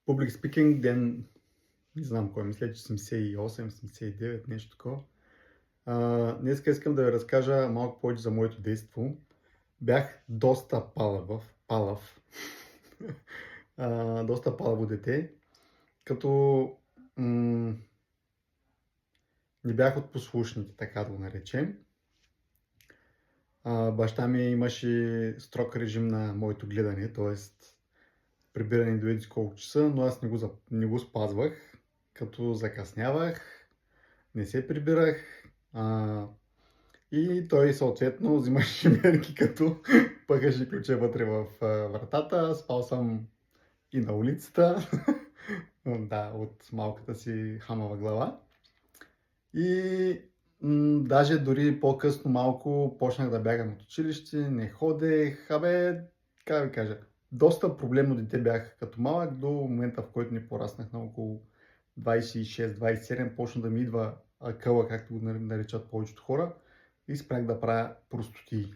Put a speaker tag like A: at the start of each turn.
A: Public speaking ден, не знам кой, мисля, че 78, 79, нещо такова. Днес искам да ви разкажа малко повече за моето действо. Бях доста палав, доста палаво дете, като не бях от послушните, така да го наречем. Баща ми имаше строг режим на моето гледане, т.е. прибиране до еди колко часа, но аз не го спазвах, като закъснявах, не се прибирах и той съответно взимаше мерки, като пъхаше ключа вътре в вратата. Спал съм и на улицата, да, от малката си хамава глава. И даже дори по-късно малко почнах да бягам от училище, не ходех, как ви кажа, доста проблемно дете бях като малък, до момента, в който не пораснах на около 26-27, почна да ми идва акъла, както го наричат повечето хора, и спрях да правя простотии.